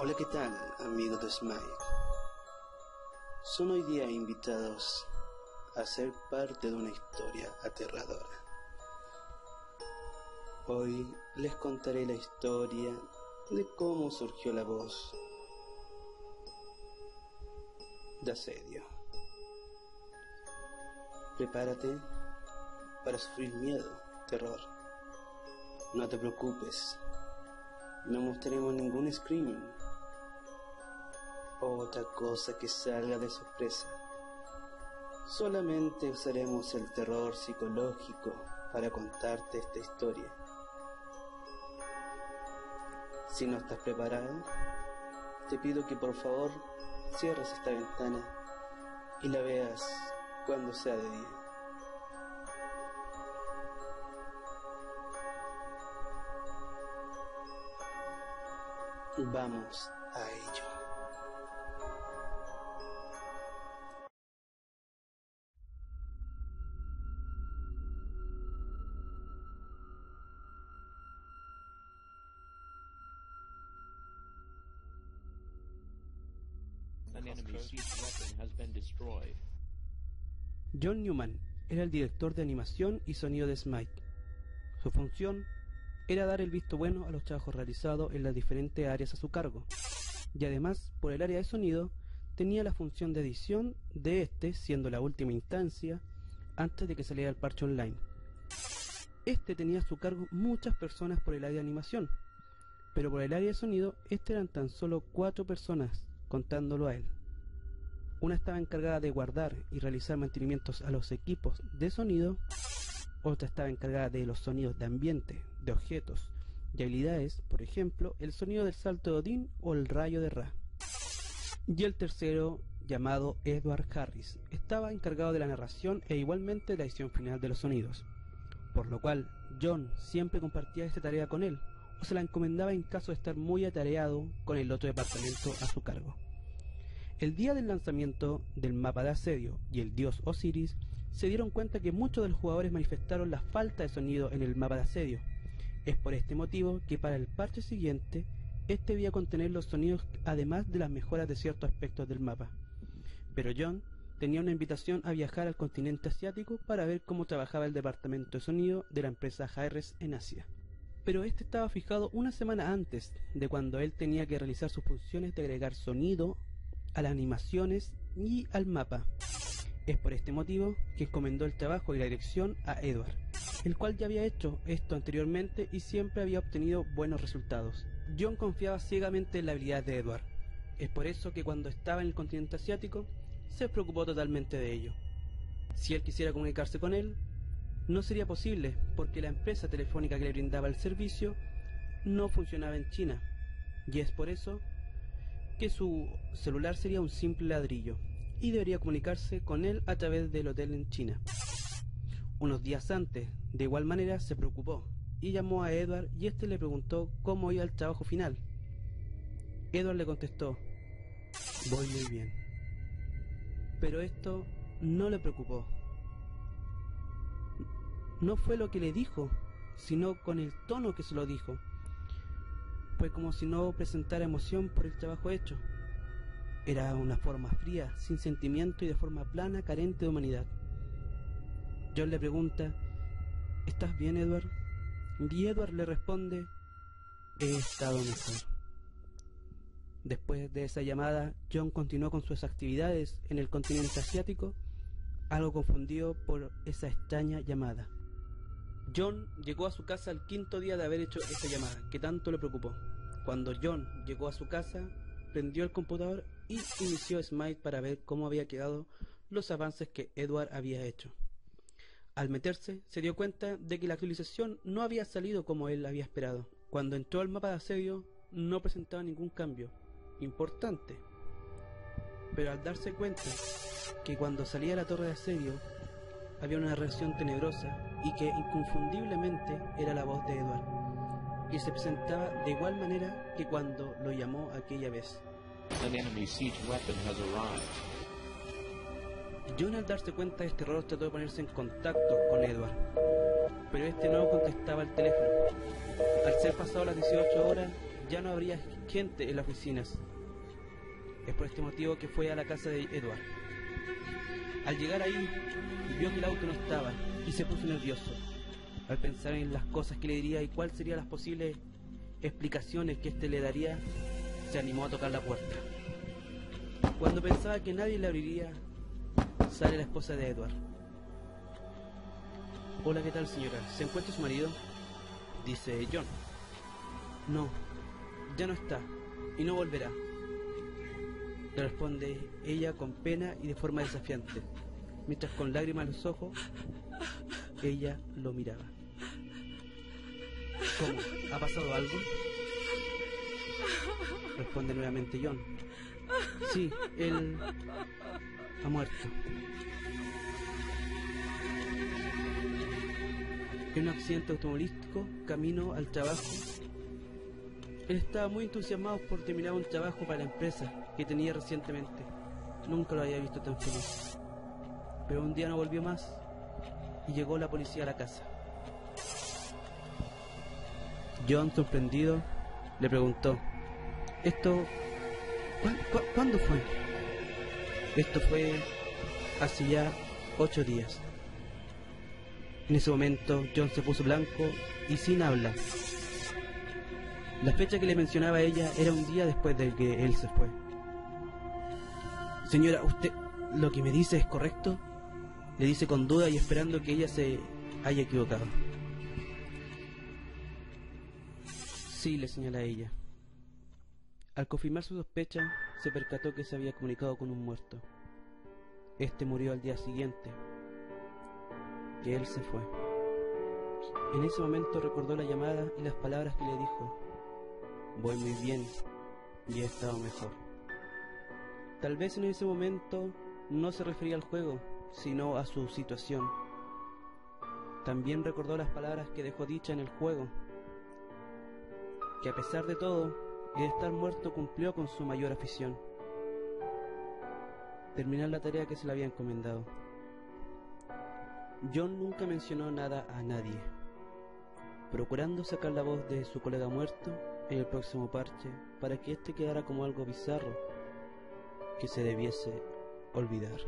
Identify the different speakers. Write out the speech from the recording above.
Speaker 1: Hola, ¿qué tal, amigos de Smite? Son hoy día invitados a ser parte de una historia aterradora. Hoy les contaré la historia de cómo surgió la voz de asedio. Prepárate para sufrir miedo, terror. No te preocupes, no mostraremos ningún screaming o otra cosa que salga de sorpresa. Solamente usaremos el terror psicológico para contarte esta historia. Si no estás preparado, te pido que por favor cierres esta ventana y la veas cuando sea de día. Vamos a ello.
Speaker 2: John Newman era el director de animación y sonido de Smite. Su función era dar el visto bueno a los trabajos realizados en las diferentes áreas a su cargo, y además, por el área de sonido, tenía la función de edición de este, siendo la última instancia antes de que saliera el parche online. Este tenía a su cargo muchas personas por el área de animación, pero por el área de sonido, eran tan solo 4 personas, contándolo a él. Una estaba encargada de guardar y realizar mantenimientos a los equipos de sonido, otra estaba encargada de los sonidos de ambiente, de objetos y habilidades, por ejemplo, el sonido del salto de Odín o el rayo de Ra. Y el tercero, llamado Edward Harris, estaba encargado de la narración e igualmente de la edición final de los sonidos, por lo cual John siempre compartía esta tarea con él, o se la encomendaba en caso de estar muy atareado con el otro departamento a su cargo. El día del lanzamiento del mapa de asedio y el dios Osiris, se dieron cuenta que muchos de los jugadores manifestaron la falta de sonido en el mapa de asedio. Es por este motivo que para el parche siguiente, este debía contener los sonidos además de las mejoras de ciertos aspectos del mapa. Pero John tenía una invitación a viajar al continente asiático para ver cómo trabajaba el departamento de sonido de la empresa Hi-Res en Asia. Pero este estaba fijado una semana antes de cuando él tenía que realizar sus funciones de agregar sonido a las animaciones y al mapa. Es por este motivo que encomendó el trabajo y la dirección a Edward, el cual ya había hecho esto anteriormente y siempre había obtenido buenos resultados. John confiaba ciegamente en la habilidad de Edward. Es por eso que cuando estaba en el continente asiático, se preocupó totalmente de ello. Si él quisiera comunicarse con él, no sería posible porque la empresa telefónica que le brindaba el servicio no funcionaba en China, y es por eso que su celular sería un simple ladrillo y debería comunicarse con él a través del hotel en China. Unos días antes, de igual manera, se preocupó y llamó a Edward y este le preguntó cómo iba el trabajo final. Edward le contestó: voy muy bien. Pero esto no le preocupó. No fue lo que le dijo, sino con el tono que se lo dijo. Fue como si no presentara emoción por el trabajo hecho. Era una forma fría, sin sentimiento y de forma plana, carente de humanidad. John le pregunta: ¿estás bien, Edward? Y Edward le responde: he estado mejor. Después de esa llamada, John continuó con sus actividades en el continente asiático, algo confundido por esa extraña llamada. John llegó a su casa al 5.º día de haber hecho esa llamada, que tanto le preocupó. Cuando John llegó a su casa, prendió el computador y inició Smite para ver cómo había quedado los avances que Edward había hecho. Al meterse, se dio cuenta de que la actualización no había salido como él había esperado. Cuando entró al mapa de asedio, no presentaba ningún cambio importante. Pero al darse cuenta que cuando salía la torre de asedio, había una reacción tenebrosa y que inconfundiblemente era la voz de Edward, y se presentaba de igual manera que cuando lo llamó aquella vez. John, al darse cuenta de este error, trató de ponerse en contacto con Edward, pero este no contestaba el teléfono. Al ser pasado las 18 horas, ya no habría gente en las oficinas. Es por este motivo que fue a la casa de Edward. Al llegar ahí, vio que el auto no estaba y se puso nervioso. Al pensar en las cosas que le diría y cuáles serían las posibles explicaciones que éste le daría, se animó a tocar la puerta. Cuando pensaba que nadie le abriría, sale la esposa de Edward. «Hola, ¿qué tal, señora? ¿Se encuentra su marido?», dice John. «No, ya no está y no volverá», le responde ella con pena y de forma desafiante, mientras con lágrimas en los ojos ella lo miraba. «¿Cómo? ¿Ha pasado algo?», responde nuevamente John. «Sí, él ha muerto». En un accidente automovilístico, camino al trabajo, él estaba muy entusiasmado por terminar un trabajo para la empresa que tenía recientemente. Nunca lo había visto tan feliz. Pero un día no volvió más y llegó la policía a la casa. John, sorprendido, le preguntó: «¿Esto cuándo fue?». «Esto fue hace ya 8 días». En ese momento, John se puso blanco y sin habla. La fecha que le mencionaba a ella era un día después de que él se fue. «Señora, ¿usted lo que me dice es correcto?», le dice con duda y esperando que ella se haya equivocado. «Sí», le señala ella. Al confirmar su sospecha, se percató que se había comunicado con un muerto. Este murió al día siguiente que él se fue. En ese momento recordó la llamada y las palabras que le dijo: «Voy muy bien y he estado mejor». Tal vez en ese momento no se refería al juego, sino a su situación. También recordó las palabras que dejó dicha en el juego, que a pesar de todo, el estar muerto cumplió con su mayor afición: terminar la tarea que se le había encomendado. John nunca mencionó nada a nadie, procurando sacar la voz de su colega muerto en el próximo parche para que éste quedara como algo bizarro que se debiese olvidar.